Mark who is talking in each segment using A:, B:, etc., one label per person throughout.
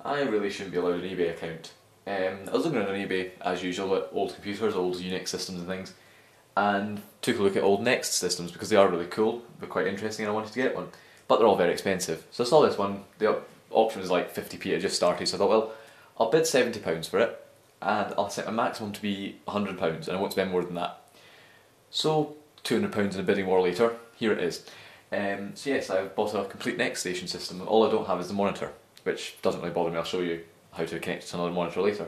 A: I really shouldn't be allowed an eBay account. I was looking around on eBay, as usual, at old computers, old Unix systems and things, and took a look at old NeXT systems because they are really cool, they're quite interesting and I wanted to get one. But they're all very expensive. So I saw this one, the option was like 50p, it just started, so I thought, well, I'll bid £70 for it, and I'll set my maximum to be £100, and I won't spend more than that. So, £200 in a bidding war later, here it is. So yes, I've bought a complete NeXTstation system, and all I don't have is the monitor, which doesn't really bother me. I'll show you how to connect it to another monitor later.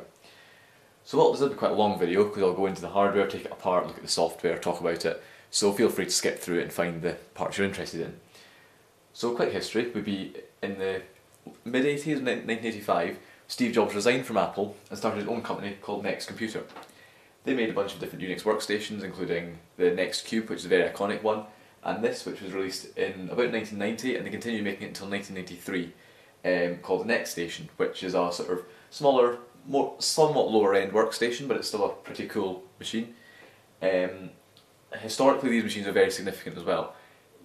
A: So this will be quite a long video because I'll go into the hardware, take it apart, look at the software, talk about it, so feel free to skip through it and find the parts you're interested in. So quick history would be in the mid-80s, 1985, Steve Jobs resigned from Apple and started his own company called NeXT Computer. They made a bunch of different Unix workstations, including the NeXT Cube, which is a very iconic one, and this, which was released in about 1990, and they continued making it until 1993, called the NeXTstation, which is a sort of smaller, somewhat lower end workstation, but it's still a pretty cool machine. Historically, these machines are very significant as well.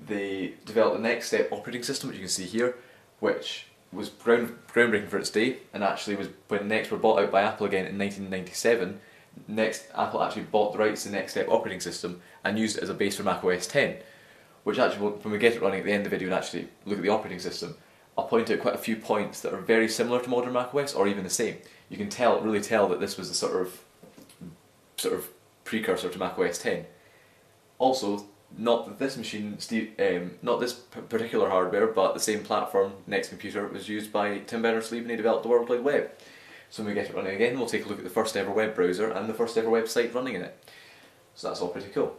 A: They developed the NEXTSTEP operating system, which you can see here, which was groundbreaking for its day, and actually was when NeXT were bought out by Apple again in 1997. Apple actually bought the rights to the NEXTSTEP operating system and used it as a base for Mac OS X, which actually, when we get it running at the end of the video and actually look at the operating system, I'll point out quite a few points that are very similar to modern Mac OS, or even the same. You can really tell that this was the sort of precursor to Mac OS X. Also, not this machine, not this particular hardware, but the same platform, NeXT Computer, was used by Tim Berners-Lee when he developed the World Wide Web. So when we get it running again, we'll take a look at the first ever web browser and the first ever website running in it. So that's all pretty cool.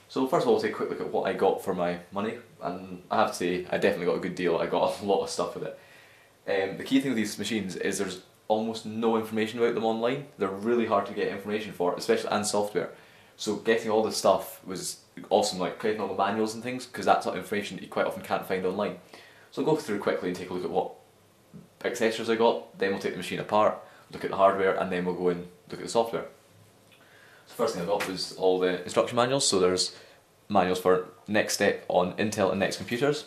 A: So first of all, we'll take a quick look at what I got for my money, and I have to say, I definitely got a good deal. I got a lot of stuff with it. The key thing with these machines is there's almost no information about them online. They're really hard to get information for, especially and software. So getting all this stuff was awesome, like creating all the manuals and things, because that's not information that you quite often can't find online. So I'll go through quickly and take a look at what accessories I got, then we'll take the machine apart, look at the hardware, and then we'll go and look at the software. So first thing I got was all the instruction manuals. So there's manuals for NEXTSTEP on Intel and NeXT computers,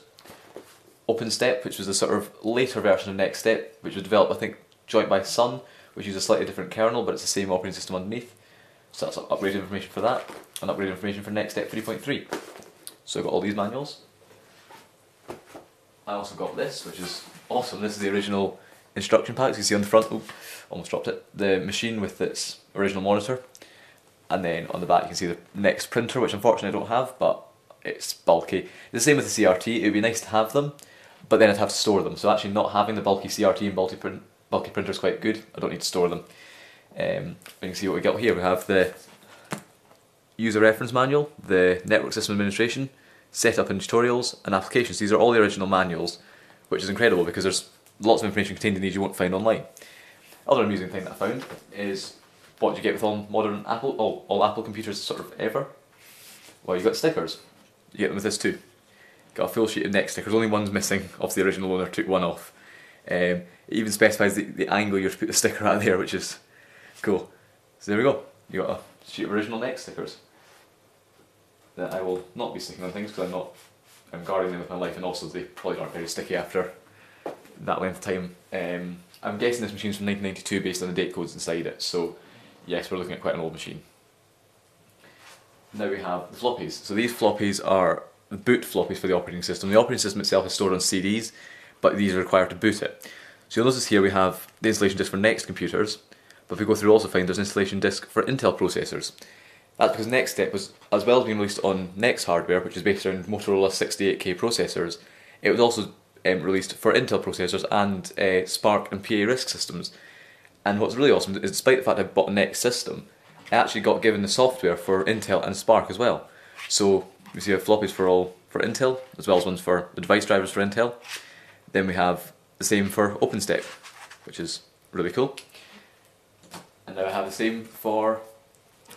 A: OpenStep, which was a sort of later version of NEXTSTEP, which was developed I think joint by Sun, which uses a slightly different kernel but it's the same operating system underneath. So that's upgraded information for that, and upgraded information for NEXTSTEP 3.3. So I got all these manuals. I also got this, which is awesome. This is the original instruction packs. You can see on the front, oops, almost dropped it, the machine with its original monitor, and then on the back you can see the NeXT printer, which unfortunately I don't have, but it's bulky. It's the same with the CRT. It would be nice to have them, but then I'd have to store them. So actually not having the bulky CRT and bulky printer is quite good. I don't need to store them. You can see what we got here. We have the user reference manual, the network system administration, setup and tutorials, and applications. These are all the original manuals, which is incredible because there's lots of information contained in these you won't find online. Other amusing thing that I found is what you get with all modern Apple, all Apple computers sort of ever. Well, you got stickers. You get them with this too. Got a full sheet of NeXT stickers. Only one's missing. Obviously, the original owner took one off. It even specifies the angle you're to put the sticker at there, which is cool. So there we go. You got a sheet of original NeXT stickers that I will not be sticking on things because I'm guarding them with my life, and also they probably aren't very sticky after that length of time. I'm guessing this machine's from 1992 based on the date codes inside it, so yes, we're looking at quite an old machine. Now we have the floppies. So these floppies are the boot floppies for the operating system. The operating system itself is stored on CDs, but these are required to boot it. So you'll notice here we have the installation disk for NeXT computers, but if we go through, we'll also find there's an installation disk for Intel processors. That's because NEXTSTEP was, as well as being released on NeXT hardware, which is based around Motorola 68K processors, it was also released for Intel processors and Spark and PA RISC systems. And what's really awesome is, despite the fact I bought a NeXT system, I actually got given the software for Intel and Spark as well. So we see floppies for Intel, as well as ones for the device drivers for Intel. Then we have the same for OpenStep, which is really cool. And now I have the same for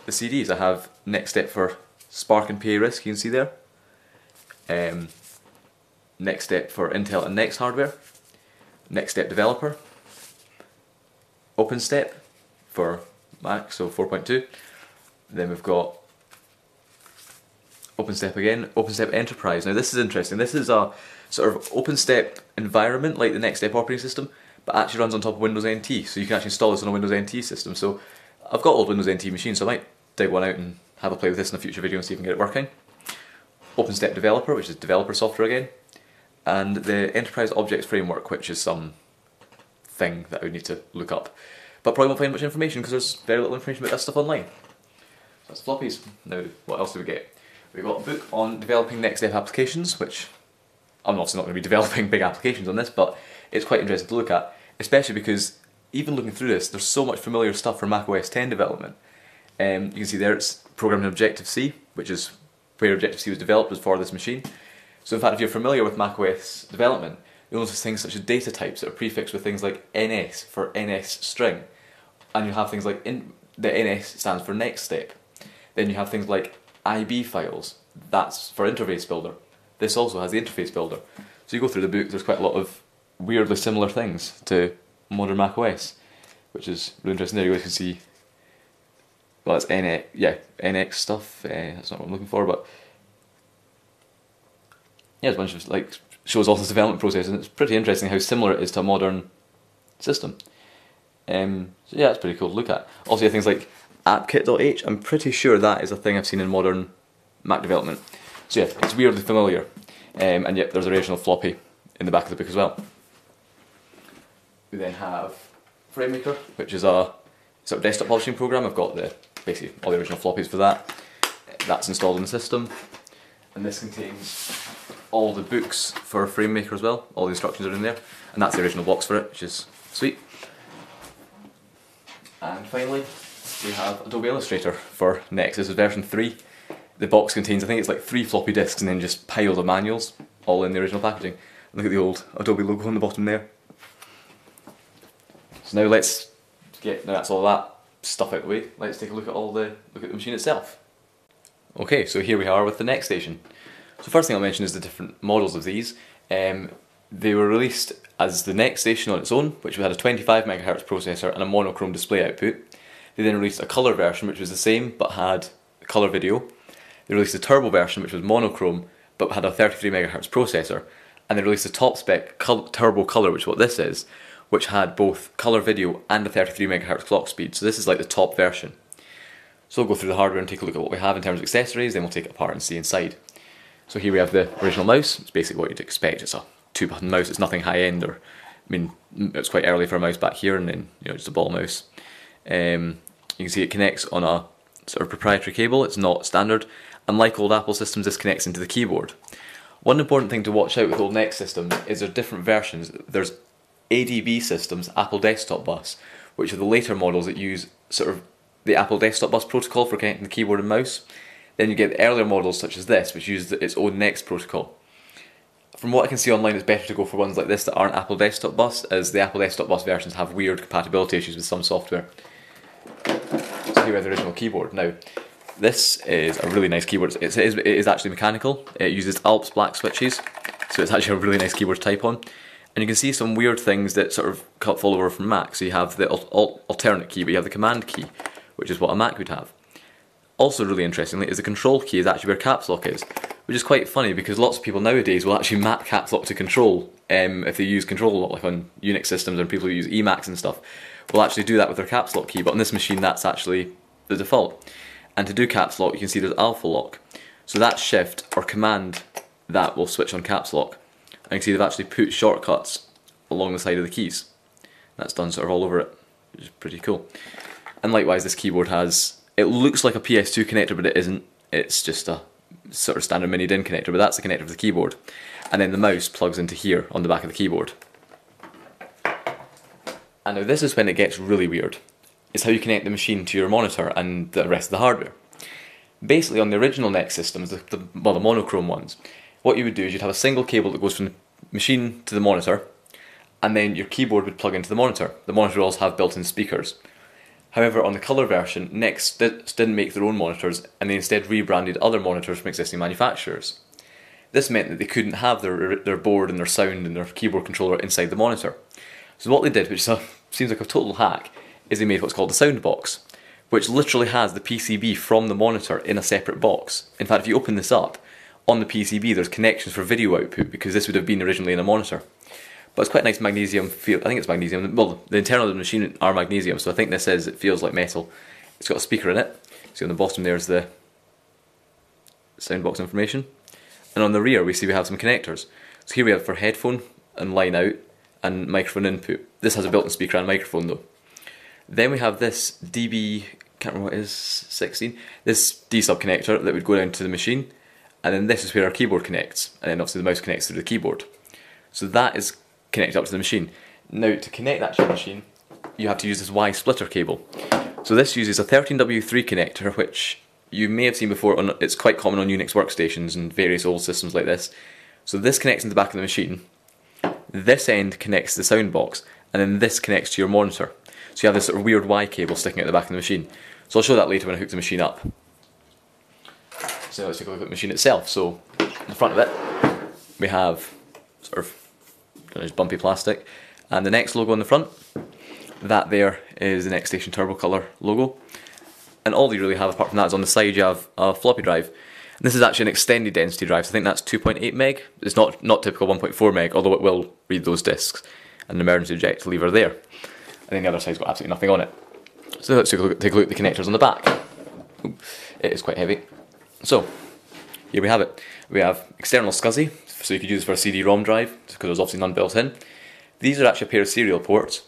A: the CDs. I have NEXTSTEP for Spark and PA RISC, you can see there. NEXTSTEP for Intel and NeXT hardware. NEXTSTEP Developer. OpenStep for Mac, so 4.2. Then we've got OpenStep again, OpenStep Enterprise. Now this is interesting. This is a sort of OpenStep environment like the NEXTSTEP operating system, but actually runs on top of Windows NT, so you can actually install this on a Windows NT system. So I've got old Windows NT machines, so I might dig one out and have a play with this in a future video and see if we can get it working. OpenStep Developer, which is developer software again, and the Enterprise Objects Framework, which is some thing that I would need to look up. But probably won't find much information because there's very little information about this stuff online. So that's Floppies. Now, what else do we get? We've got a book on developing NEXTSTEP applications, which I'm obviously not going to be developing big applications on this, but it's quite interesting to look at, especially because even looking through this, there's so much familiar stuff for Mac OS X development. You can see there it's programmed in Objective-C, which is where Objective-C was developed, was for this machine. So in fact, if you're familiar with Mac OS development, you'll notice things such as data types that are prefixed with things like NS for NS string, and you have things like the NS stands for NEXTSTEP. Then you have things like IB files, that's for interface builder. This also has the interface builder. So you go through the book, there's quite a lot of weirdly similar things to modern Mac OS, which is really interesting. There you guys can see, well, it's NX stuff, that's not what I'm looking for, but yeah, there's a bunch of, like, shows all this development process, and it's pretty interesting how similar it is to a modern system. So yeah, it's pretty cool to look at. Also, you have things like AppKit.h, I'm pretty sure that is a thing I've seen in modern Mac development. So yeah, it's weirdly familiar, and yet there's a original floppy in the back of the book as well. We then have FrameMaker, which is a sort of desktop publishing program. I've got basically all the original floppies for that. That's installed in the system, and this contains all the books for FrameMaker as well. All the instructions are in there, and that's the original box for it, which is sweet. And finally, we have Adobe Illustrator for Nexus. This is version 3. The box contains, I think it's like 3 floppy disks and then just piles of manuals, all in the original packaging. Look at the old Adobe logo on the bottom there. So now let's get, now that's all that stuff out of the way, let's take a look at the machine itself. Okay, so here we are with the NeXTstation. So first thing I'll mention is the different models of these. They were released as the NeXTstation on its own, which had a 25 MHz processor and a monochrome display output. They then released a colour version, which was the same but had colour video. They released a turbo version, which was monochrome but had a 33 MHz processor. And they released a top spec turbo colour, which is what this is, which had both colour video and a 33 MHz clock speed. So this is like the top version. So we'll go through the hardware and take a look at what we have in terms of accessories, then we'll take it apart and see inside. So here we have the original mouse. It's basically what you'd expect. It's a 2-button mouse. It's nothing high end, or I mean, it's quite early for a mouse back here, and then just a ball mouse. You can see it connects on a sort of proprietary cable. It's not standard. Unlike old Apple systems, this connects into the keyboard. One important thing to watch out with old NeXT systems is there are different versions. There's ADB systems, Apple Desktop Bus, which are the later models that use sort of the Apple Desktop Bus protocol for connecting the keyboard and mouse. Then you get the earlier models such as this, which use its own NeXT protocol. From what I can see online, it's better to go for ones like this that aren't Apple Desktop Bus, as the Apple Desktop Bus versions have weird compatibility issues with some software. So here we have the original keyboard. Now, this is a really nice keyboard. It is actually mechanical. It uses Alps black switches, so it's actually a really nice keyboard to type on. And you can see some weird things that sort of fall over from Mac. So you have the alternate key, but you have the command key, which is what a Mac would have. Also really interestingly is the control key is actually where caps lock is, which is quite funny because lots of people nowadays will actually map caps lock to control if they use control a lot, like on Unix systems and people who use Emacs and stuff will actually do that with their caps lock key, but on this machine that's actually the default. And to do caps lock you can see there's alpha lock, so that shift or command that will switch on caps lock. And you can see they've actually put shortcuts along the side of the keys. That's done sort of all over it, which is pretty cool. And likewise this keyboard has, it looks like a PS2 connector but it isn't, it's just a sort of standard mini DIN connector, but that's the connector for the keyboard. And then the mouse plugs into here on the back of the keyboard. And now this is when it gets really weird. It's how you connect the machine to your monitor and the rest of the hardware. Basically on the original NeXT systems, the monochrome ones, what you would do is you'd have a single cable that goes from the machine to the monitor, and then your keyboard would plug into the monitor. The monitor would also have built-in speakers. However, on the colour version, NeXT didn't make their own monitors, and they instead rebranded other monitors from existing manufacturers. This meant that they couldn't have their board and their sound and their keyboard controller inside the monitor. So what they did, which seems like a total hack, is they made what's called the sound box, which literally has the PCB from the monitor in a separate box. In fact, if you open this up, on the PCB there's connections for video output because this would have been originally in a monitor. but it's quite a nice magnesium feel. I think it's magnesium. Well, the internal of the machine are magnesium, so I think this it feels like metal. It's got a speaker in it. See on the bottom there's the sound box information, and on the rear we have some connectors. So here we have for headphone and line out and microphone input. This has a built-in speaker and microphone though. Then we have this DB, can't remember what it is, 16, this D-sub connector that would go down to the machine, and then this is where our keyboard connects, and then obviously the mouse connects to the keyboard. So that is connected up to the machine. Now to connect that to the machine, you have to use this Y splitter cable. So this uses a 13W3 connector, which you may have seen before, it's quite common on Unix workstations and various old systems like this. So this connects into the back of the machine, this end connects to the sound box, and then this connects to your monitor. So you have this sort of weird Y cable sticking out the back of the machine. So I'll show that later when I hook the machine up. So let's take a look at the machine itself. So in the front of it, we have sort of bumpy plastic, and the NeXT logo on the front. That there is the NeXTstation Turbo Color logo. And all you really have apart from that is on the side you have a floppy drive. And this is actually an extended density drive, so I think that's 2.8 meg. It's not typical 1.4 meg, although it will read those disks. And an emergency eject lever there. And then the other side's got absolutely nothing on it. So let's take a look at the connectors on the back. It is quite heavy. So, here we have it. We have external SCSI, so you could use this for a CD-ROM drive, because there's obviously none built in. These are actually a pair of serial ports.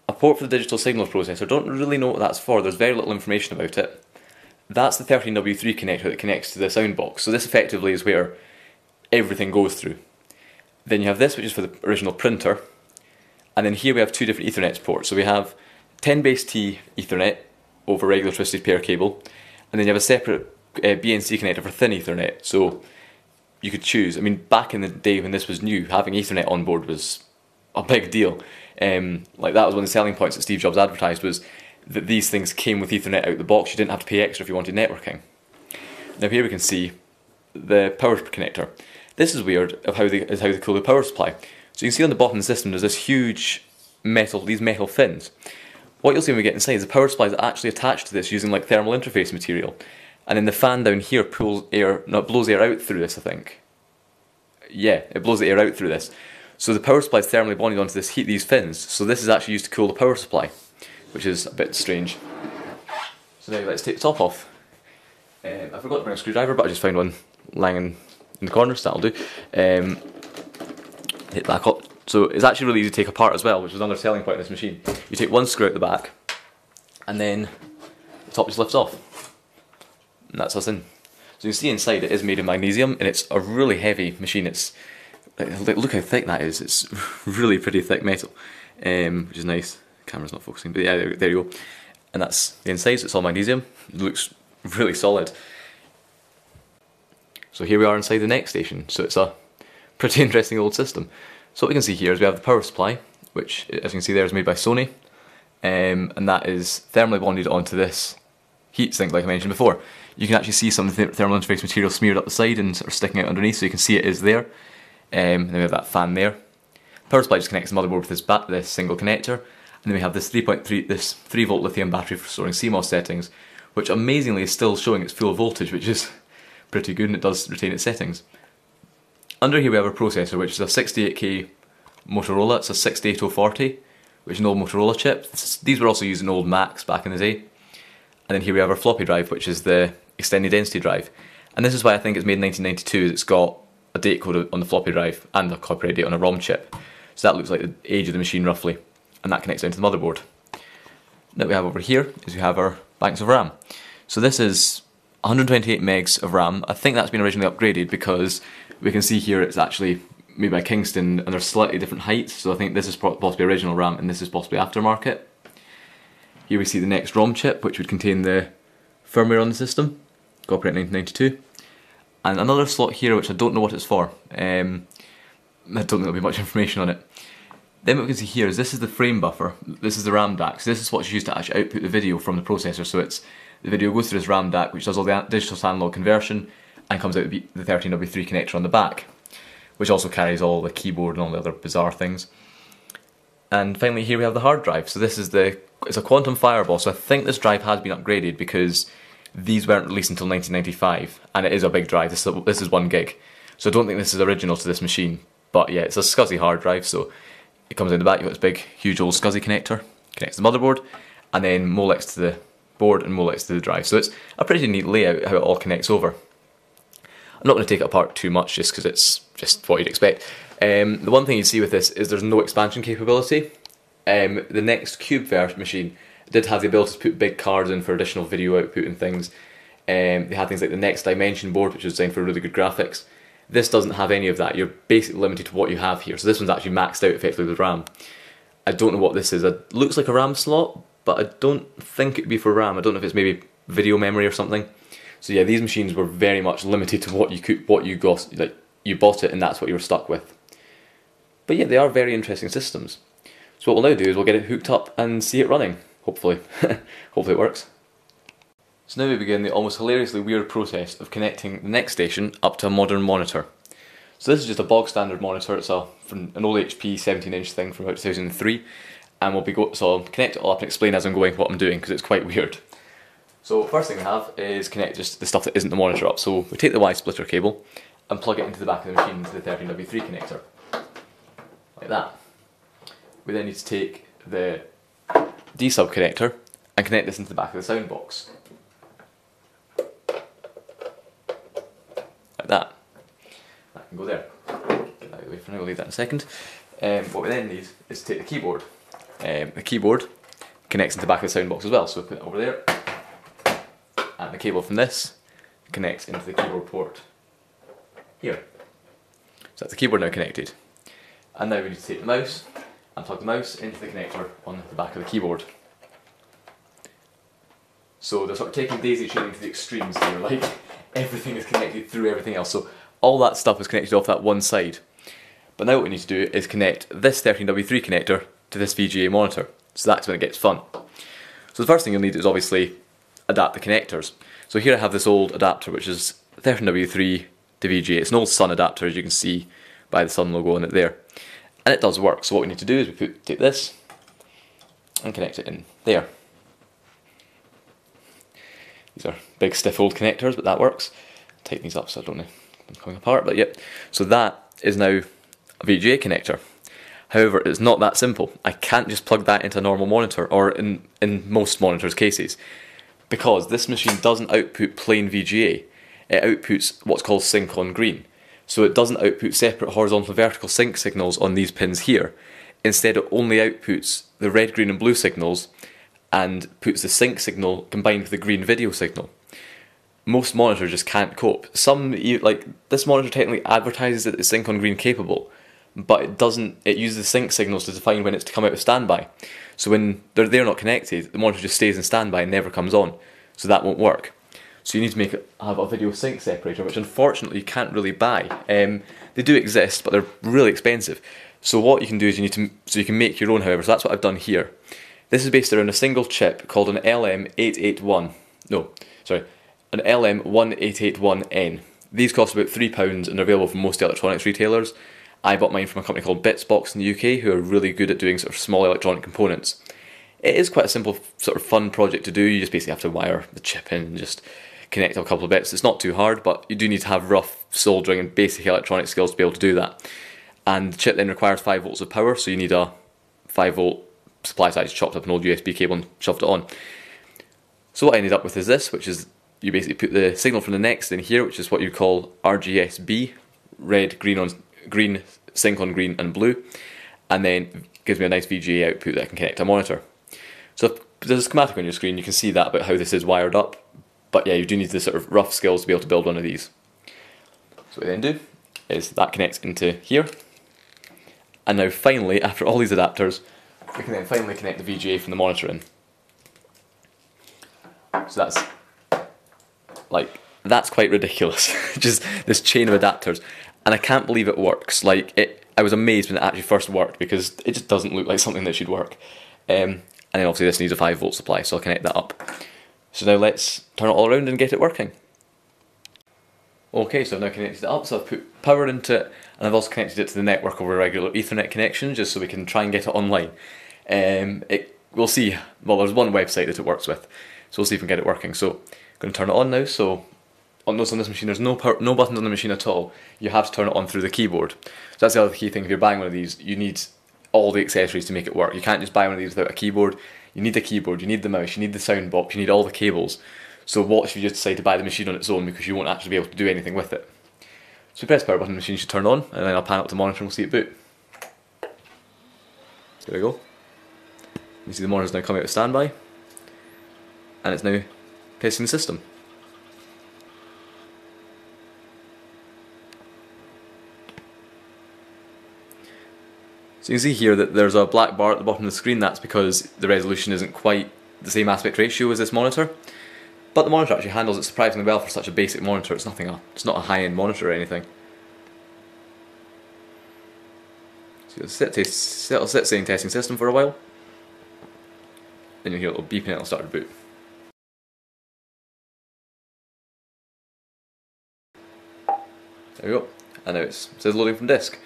A: A port for the digital signals processor, don't really know what that's for, there's very little information about it. That's the 13W3 connector that connects to the sound box, so this effectively is where everything goes through. Then you have this, which is for the original printer. And then here we have two different Ethernet ports. So we have 10 base T Ethernet over regular twisted pair cable, and then you have a separate BNC connector for thin Ethernet. So you could choose. I mean, back in the day when this was new, having Ethernet on board was a big deal. Like that was one of the selling points that Steve Jobs advertised, was that these things came with Ethernet out the box. You didn't have to pay extra if you wanted networking. Now here we can see the power connector. This is weird of how they cool the power supply. So you can see on the bottom of the system there's this huge these metal fins. What you'll see when we get inside is the power supply is actually attached to this using like thermal interface material. And then the fan down here blows air out through this, I think. Yeah, it blows the air out through this. So the power supply is thermally bonded onto these fins. So this is actually used to cool the power supply, which is a bit strange. So now let's take the top off. I forgot to bring a screwdriver, but I just found one lying in the corner, so that'll do. Hit back up. So it's actually really easy to take apart as well, which is another selling point of this machine. You take one screw out the back, and then the top just lifts off. And that's us in. So you can see inside it is made of magnesium, and it's a really heavy machine. It's look how thick that is. It's really pretty thick metal, which is nice. Camera's not focusing, but yeah, there you go. And that's the inside, so it's all magnesium. It looks really solid. So here we are inside the NeXTstation. So it's a pretty interesting old system. So what we can see here is we have the power supply, which as you can see there is made by Sony, and that is thermally bonded onto this heatsink like I mentioned before. You can actually see some of the thermal interface material smeared up the side and sort of sticking out underneath, so you can see it is there. Then we have that fan there. Power supply just connects the motherboard with this single connector, and then we have this 3 volt lithium battery for storing CMOS settings, which amazingly is still showing its full voltage, which is pretty good, and it does retain its settings. Under here we have a processor, which is a 68K Motorola. It's a 68040, which is an old Motorola chip. These were also used in old Macs back in the day. And then here we have our floppy drive, which is the extended density drive. And this is why I think it's made in 1992, is it's got a date code on the floppy drive and a copyright date on a ROM chip. So that looks like the age of the machine roughly, and that connects down to the motherboard. Now what we have over here is we have our banks of RAM. So this is 128 megs of RAM. I think that's been originally upgraded because we can see here it's actually made by Kingston and they're slightly different heights, so I think this is possibly original RAM and this is possibly aftermarket. Here we see the NeXT ROM chip, which would contain the firmware on the system, copyright 1992. And another slot here which I don't know what it's for. I don't think there'll be much information on it. Then what we can see here is this is the frame buffer, this is the RAM DAC, so this is what's used to actually output the video from the processor, so the video goes through this RAM DAC which does all the digital to analog conversion and comes out the 13W3 connector on the back, which also carries all the keyboard and all the other bizarre things. And finally here we have the hard drive, so this is it's a Quantum Fireball, so I think this drive has been upgraded because these weren't released until 1995, and it is a big drive, this is 1 gig, so I don't think this is original to this machine. But yeah, it's a SCSI hard drive, so it comes in the back. You've got this big, huge old SCSI connector, connects to the motherboard, and then Molex to the board and Molex to the drive. So it's a pretty neat layout how it all connects over. I'm not going to take it apart too much just because it's just what you'd expect. The one thing you see with this is there's no expansion capability. The NeXT machine did have the ability to put big cards in for additional video output and things. They had things like the NeXTdimension board, which was designed for really good graphics. This doesn't have any of that. You're basically limited to what you have here. So this one's actually maxed out effectively with RAM. I don't know what this is. It looks like a RAM slot, but I don't think it'd be for RAM. I don't know if it's maybe video memory or something. So yeah, these machines were very much limited to what you got. Like, you bought it and that's what you were stuck with. But yeah, they are very interesting systems. So what we'll now do is we'll get it hooked up and see it running. Hopefully. Hopefully it works. So now we begin the almost hilariously weird process of connecting the NeXTstation up to a modern monitor. So this is just a bog standard monitor. It's from an old HP 17-inch thing from about 2003, and so I'll connect it all up and explain as I'm going what I'm doing because it's quite weird. So first thing we have is connect just the stuff that isn't the monitor up. So we take the Y splitter cable and plug it into the back of the machine into the 13W3 connector, like that. We then need to take the D sub connector and connect this into the back of the sound box. Like that. That can go there. Get that out of the way for now, we'll leave that in a second. What we then need is to take the keyboard. The keyboard connects into the back of the sound box as well, so we put it over there. And the cable from this connects into the keyboard port here. So that's the keyboard now connected. And now we need to take the mouse and plug the mouse into the connector on the back of the keyboard. So they're sort of taking daisy chaining to the extremes here, like everything is connected through everything else. So all that stuff is connected off that one side. But now what we need to do is connect this 13W3 connector to this VGA monitor. So that's when it gets fun. So the first thing you'll need is obviously adapt the connectors. So here I have this old adapter which is 13W3 to VGA. It's an old Sun adapter, as you can see by the Sun logo on it there. And it does work. So what we need to do is we take this and connect it in there. These are big stiff old connectors, but that works. Tighten these up so I don't know them coming apart, but yep. So that is now a VGA connector. However, it's not that simple. I can't just plug that into a normal monitor, or in most monitors' cases, because this machine doesn't output plain VGA. It outputs what's called sync on green. So it doesn't output separate horizontal and vertical sync signals on these pins here. Instead, it only outputs the red, green and blue signals and puts the sync signal combined with the green video signal. Most monitors just can't cope. Some, like this monitor technically advertises that it's sync on green capable, but it doesn't. It uses the sync signals to define when it's to come out of standby. So when they're not connected, the monitor just stays in standby and never comes on. So that won't work. So you need to have a video sync separator, which unfortunately you can't really buy. They do exist, but they're really expensive. So what you can do is you can make your own, however. So that's what I've done here. This is based around a single chip called an LM881. No, sorry, an LM1881N. These cost about £3 and are available from most electronics retailers. I bought mine from a company called Bitsbox in the UK, who are really good at doing sort of small electronic components. It is quite a simple, sort of fun project to do. You just basically have to wire the chip in and just connect a couple of bits. It's not too hard, but you do need to have rough soldering and basic electronic skills to be able to do that. And the chip then requires 5 volts of power, so you need a 5 volt supply side. Chopped up an old USB cable and shoved it on. So what I ended up with is this, which is you basically put the signal from the NeXT in here, which is what you call RGSB, red, green, sync on green and blue, and then gives me a nice VGA output that I can connect to a monitor. So if there's a schematic on your screen, you can see that about how this is wired up, but yeah, you do need the sort of rough skills to be able to build one of these. So what we then do is that connects into here, and now finally, after all these adapters, we can then finally connect the VGA from the monitor in. So that's quite ridiculous, just this chain of adapters, and I can't believe it works. I was amazed when it actually first worked because it just doesn't look like something that should work. And then obviously this needs a 5 volt supply, so I'll connect that up. So now let's turn it all around and get it working. Okay, so I've now connected it up, so I've put power into it, and I've also connected it to the network over a regular Ethernet connection, just so we can try and get it online. We'll see, well there's one website that it works with, so we'll see if we can get it working. So I'm going to turn it on now, so notice on this machine there's no buttons on the machine at all. You have to turn it on through the keyboard. So that's the other key thing. If you're buying one of these, you need all the accessories to make it work. You can't just buy one of these without a keyboard. You need the keyboard, you need the mouse, you need the sound box, you need all the cables. So what if you just decide to buy the machine on its own, because you won't actually be able to do anything with it. So we press power button, the machine should turn on, and then I'll pan up to monitor and we'll see it boot. There we go. You see the monitor's now coming out of standby, and it's now testing the system. So you can see here that there's a black bar at the bottom of the screen. That's because the resolution isn't quite the same aspect ratio as this monitor. But the monitor actually handles it surprisingly well for such a basic monitor. It's not a high-end monitor or anything. So it'll sit saying testing system for a while. Then you'll hear a little beep and it'll start to boot. There we go. And now it says loading from disk.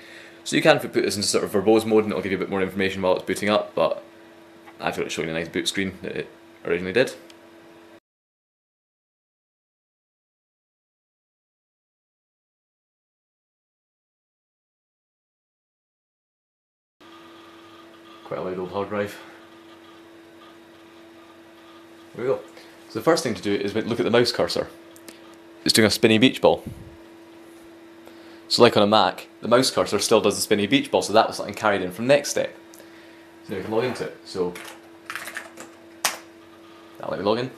A: So you can put this into sort of verbose mode and it'll give you a bit more information while it's booting up, but I've got it showing a nice boot screen that it originally did. Quite a loud old hard drive. There we go. So the first thing to do is look at the mouse cursor. It's doing a spinny beach ball. So like on a Mac, the mouse cursor still does the spinny beach ball, so that was something carried in from NEXTSTEP. So now we can log into it. So that'll let me log in.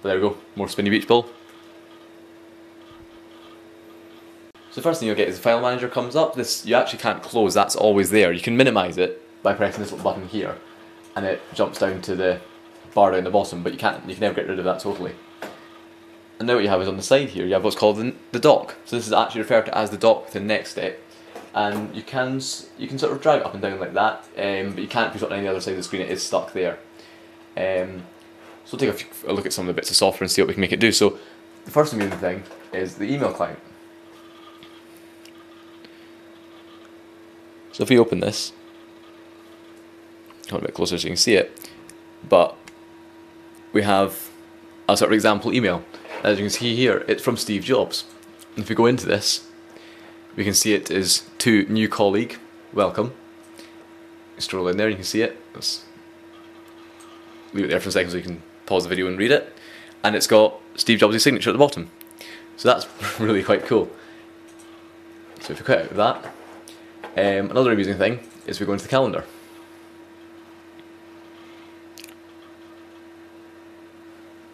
A: But there we go, more spinny beach ball. So the first thing you'll get is the file manager comes up. This you actually can't close, that's always there. You can minimise it by pressing this little button here, and it jumps down to the bar down the bottom, but you can never get rid of that totally. And now what you have is on the side here, you have what's called the dock. So this is actually referred to as the dock within NEXTSTEP, and you can sort of drag it up and down like that, but you can't put it on any other side of the screen. It is stuck there. So we'll take a look at some of the bits of software and see what we can make it do. So the first amazing thing is the email client. So if we open this, hold it a bit closer so you can see it, but we have a sort of example email. As you can see here, it's from Steve Jobs. And if we go into this, we can see it is to new colleague, welcome. You scroll in there, you can see it. Let's leave it there for a second so you can pause the video and read it. And it's got Steve Jobs' signature at the bottom. So that's really quite cool. So if we quit out of that, another amusing thing is we go into the calendar.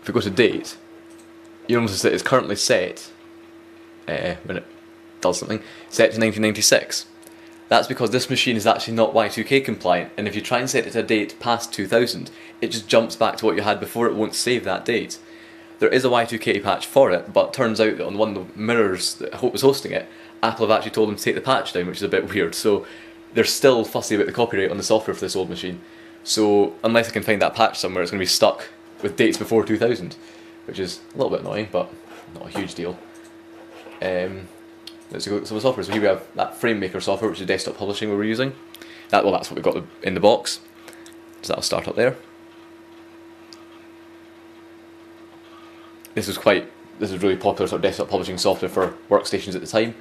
A: If we go to date, you'll notice that it's currently set, when it does something, set to 1996. That's because this machine is actually not Y2K compliant, and if you try and set it to a date past 2000, it just jumps back to what you had before. It won't save that date. There is a Y2K patch for it, but it turns out that on one of the mirrors that Hope was hosting it, Apple have actually told them to take the patch down, which is a bit weird. So they're still fussy about the copyright on the software for this old machine. So unless I can find that patch somewhere, it's going to be stuck with dates before 2000, which is a little bit annoying, but not a huge deal. Let's go to some software. So here we have that FrameMaker software, which is desktop publishing we were using. That's what we got in the box. So that'll start up there. This was really popular sort of desktop publishing software for workstations at the time.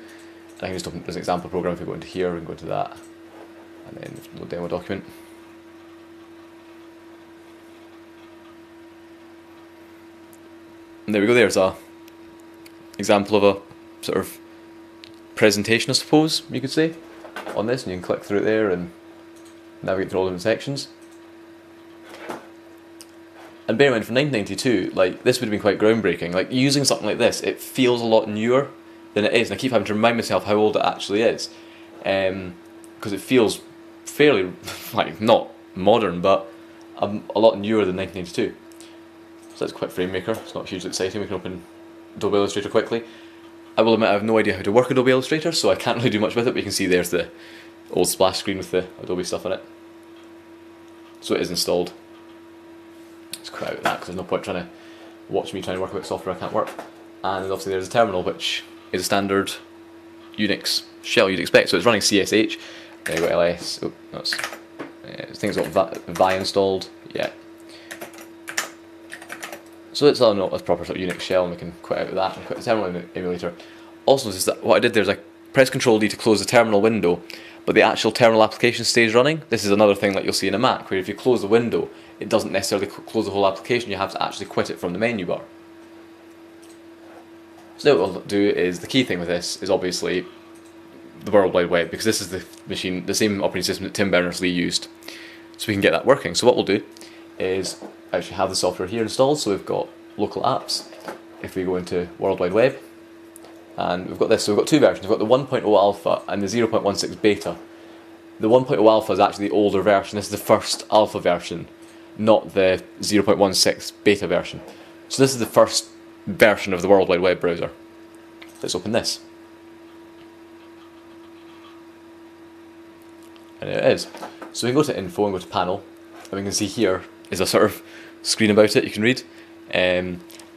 A: I can just open it as an example program. If we go into here and go into that, and then load demo document. And there we go. There's a example of a sort of presentation, I suppose you could say, on this, and you can click through it there and navigate through all the different sections. And bear in mind, for 1992, like, this would have been quite groundbreaking. Like, using something like this, it feels a lot newer than it is, and I keep having to remind myself how old it actually is, because it feels fairly, like, not modern, but a lot newer than 1992. So that's quite FrameMaker. It's not hugely exciting. We can open Adobe Illustrator quickly. I will admit I have no idea how to work Adobe Illustrator, so I can't really do much with it, but you can see there's the old splash screen with the Adobe stuff on it. So it is installed. Let's quit out that, because there's no point trying to watch me trying to work with software I can't work. And obviously there's a terminal, which is a standard Unix shell you'd expect. So it's running CSH, then you've got LS, I think it's got Vi installed. You Yeah. So it's not a proper sort of Unix shell, and we can quit out of that and quit the terminal emulator. Also notice that what I did there is I press Ctrl D to close the terminal window, but the actual terminal application stays running. This is another thing that you'll see in a Mac, where if you close the window, it doesn't necessarily close the whole application, you have to actually quit it from the menu bar. So now what we'll do is, the key thing with this is obviously the World Wide Web, because this is the machine, the same operating system that Tim Berners-Lee used. So we can get that working. So what we'll do is actually have the software here installed, so we've got local apps. If we go into World Wide Web, and we've got this, so we've got two versions. We've got the 1.0 alpha and the 0.16 beta. The 1.0 alpha is actually the older version. This is the first alpha version, not the 0.16 beta version. So this is the first version of the World Wide Web browser. Let's open this. And there it is. So we can go to info and go to panel, and we can see here is a sort of screen about it you can read.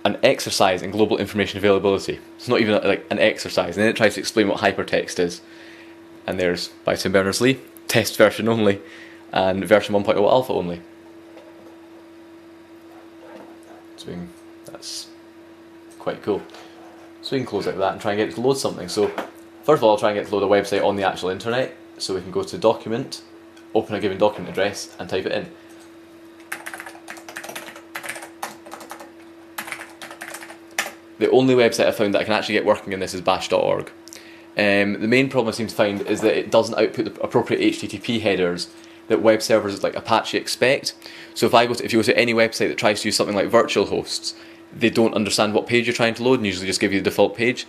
A: An exercise in global information availability. It's not even like an exercise, and then it tries to explain what hypertext is. And there's, by Tim Berners-Lee, test version only, and version 1.0 alpha only. So that's quite cool. So we can close out of that and try and get it to load something. So first of all, I'll try and get it to load a website on the actual internet. So we can go to document, open a given document address, and type it in. The only website I found that I can actually get working in this is bash.org. The main problem I seem to find is that it doesn't output the appropriate HTTP headers that web servers like Apache expect. So if you go to any website that tries to use something like virtual hosts, they don't understand what page you're trying to load and usually just give you the default page.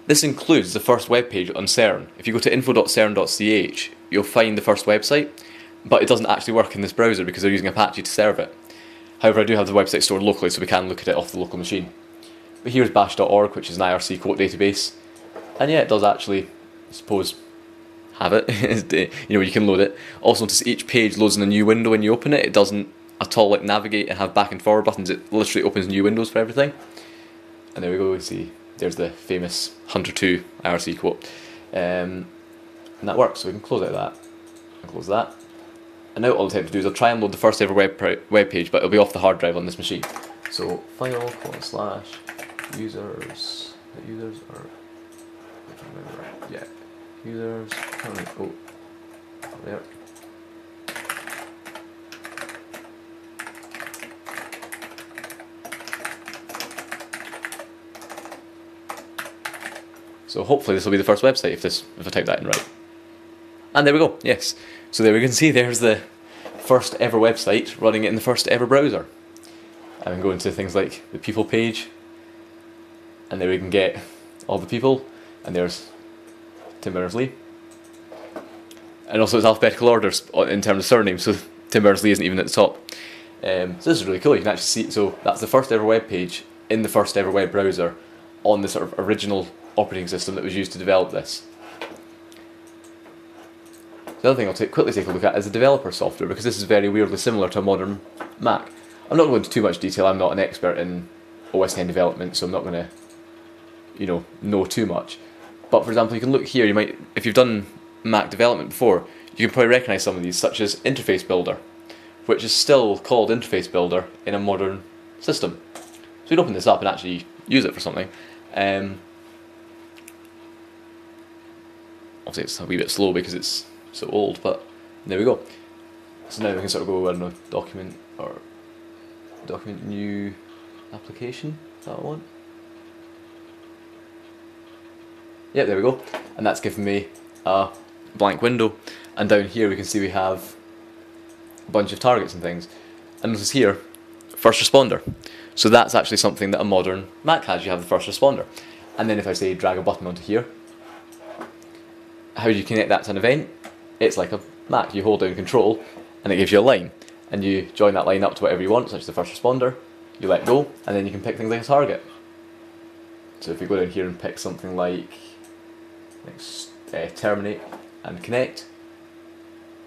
A: This includes the first web page on CERN. If you go to info.cern.ch, you'll find the first website, but it doesn't actually work in this browser because they're using Apache to serve it. However, I do have the website stored locally, so we can look at it off the local machine. But here's bash.org, which is an IRC quote database, and yeah, it does actually, I suppose, have it. You can load it. Also notice each page loads in a new window when you open it. It doesn't at all like navigate and have back and forward buttons. It literally opens new windows for everything. And there we go, we see there's the famous Hunter 2 IRC quote. And that works, so we can close out that, and close that. And now all I'll attempt to do is I'll try and load the first ever web page, but it'll be off the hard drive on this machine. So file / users, the users are, yeah, users, oh, there. So hopefully this will be the first website if I type that in right. And there we go, yes. So there we can see there's the first ever website running it in the first ever browser. And then go into things like the people page, and there we can get all the people, and there's Tim Berners-Lee. And also it's alphabetical order in terms of surname, so Tim Berners-Lee isn't even at the top. So this is really cool, you can actually see, so that's the first ever web page in the first ever web browser on the sort of original operating system that was used to develop this. The other thing I'll quickly take a look at is the developer software, because this is very weirdly similar to a modern Mac. I'm not going into too much detail, I'm not an expert in OS X development, so I'm not going to know too much. But for example, you can look here, you might, if you've done Mac development before, you can probably recognise some of these, such as Interface Builder, which is still called Interface Builder in a modern system. So you'd open this up and actually use it for something. Obviously it's a wee bit slow because it's so old, but there we go. So now we can sort of go, I don't know, document new application, is that what I want? Yeah, there we go. And that's given me a blank window. And down here we can see we have a bunch of targets and things. And notice here, first responder. So that's actually something that a modern Mac has, you have the first responder. And then if I say drag a button onto here, how do you connect that to an event? It's like a Mac, you hold down control and it gives you a line. And you join that line up to whatever you want, such as the first responder, you let go, and then you can pick things like a target. So if we go down here and pick something like terminate and connect,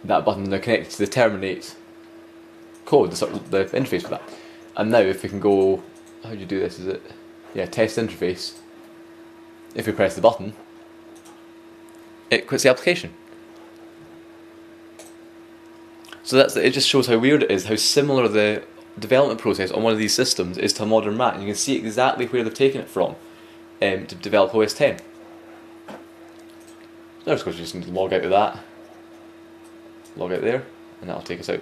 A: that button is now connected to the terminate code, the interface for that. And now if we can go, how do you do this, is it, yeah, test interface, if we press the button, it quits the application. So it just shows how weird it is, how similar the development process on one of these systems is to a modern Mac. And you can see exactly where they've taken it from to develop OS X. Now of course you just need to log out of that, log out there, and that'll take us out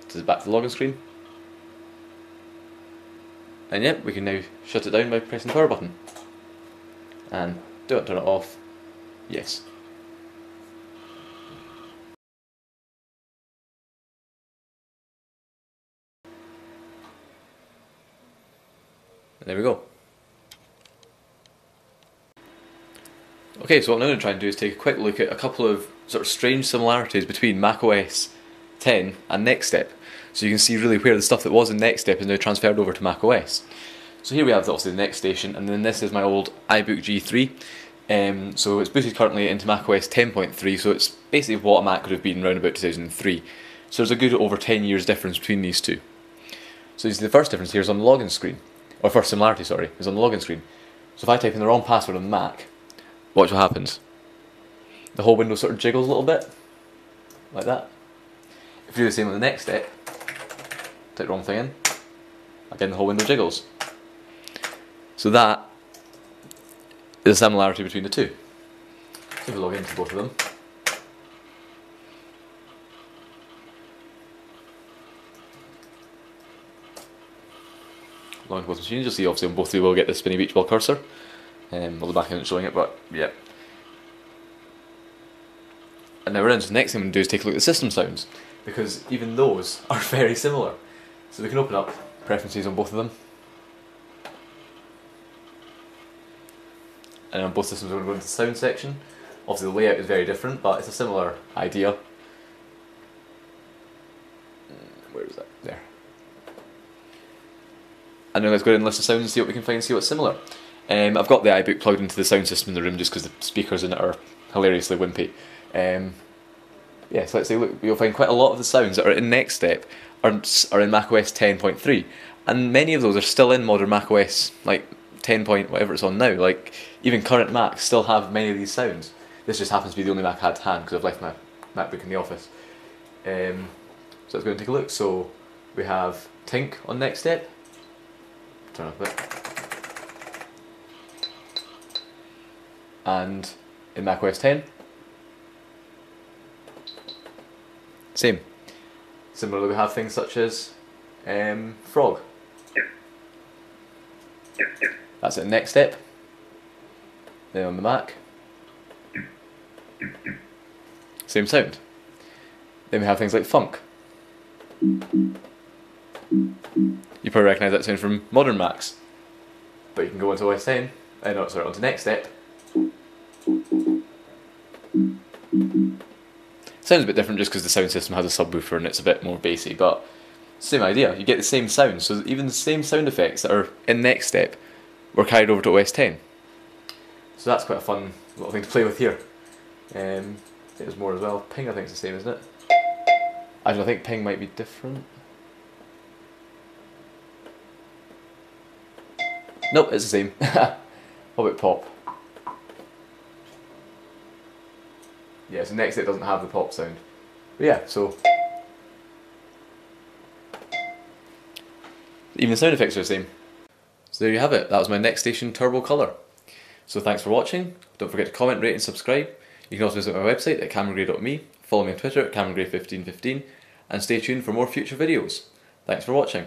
A: to back to the login screen. And yep, we can now shut it down by pressing the power button. And do it, turn it off, yes. And there we go. Okay, so what I'm now going to try and do is take a quick look at a couple of sort of strange similarities between macOS 10 and NeXTSTEP. So you can see really where the stuff that was in NeXTSTEP is now transferred over to macOS. So here we have obviously the NeXTstation, and then this is my old iBook G3. So it's booted currently into macOS 10.3, so it's basically what a Mac could have been around about 2003. So there's a good over 10 years difference between these two. So you see the first difference here is on the login screen, or first similarity, sorry, is on the login screen. So if I type in the wrong password on the Mac, watch what happens. The whole window sort of jiggles a little bit, like that. If you do the same on the NeXTSTEP, type the wrong thing in, again the whole window jiggles. So that is a similarity between the two. So if we log into both of them, log into both machines, you'll see obviously on both we will get the spinny beach ball cursor. Well, the back end isn't showing it, but yeah. And now we're into the next thing I'm going to do is take a look at the system sounds, because even those are very similar. So we can open up preferences on both of them. And on both systems we're going to go into the sound section. Obviously the layout is very different, but it's a similar idea. Where is that? There. And now let's go ahead and list the sounds and see what we can find and see what's similar. I've got the iBook plugged into the sound system in the room just because the speakers in it are hilariously wimpy. Yeah, so let's say, look, you'll find quite a lot of the sounds that are in NeXTSTEP are in macOS 10.3, and many of those are still in modern macOS, like 10 point whatever it's on now. Like even current Macs still have many of these sounds. This just happens to be the only Mac I had to hand because I've left my MacBook in the office. So let's go and take a look. So we have Tink on NeXTSTEP. Turn up a bit. And in macOS 10, same. Similarly, we have things such as Frog. That's it, NeXTSTEP. Then on the Mac, same sound. Then we have things like Funk. You probably recognise that sound from modern Macs, but you can go onto OS 10, no, sorry, onto NeXTSTEP. Sounds a bit different just because the sound system has a subwoofer and it's a bit more bassy, but same idea. You get the same sound, so even the same sound effects that are in NeXTSTEP were carried over to OS 10. So that's quite a fun little thing to play with here. I think there's more as well. Ping I think is the same, isn't it? I don't know, I think Ping might be different. Nope, it's the same. What about Pop? Yeah, so NeXTSTEP doesn't have the pop sound. But yeah, so even the sound effects are the same. So there you have it, that was my NeXTstation Turbo Color. So thanks for watching, don't forget to comment, rate and subscribe. You can also visit my website at camerongray.me, follow me on Twitter at camerongray1515 and stay tuned for more future videos. Thanks for watching.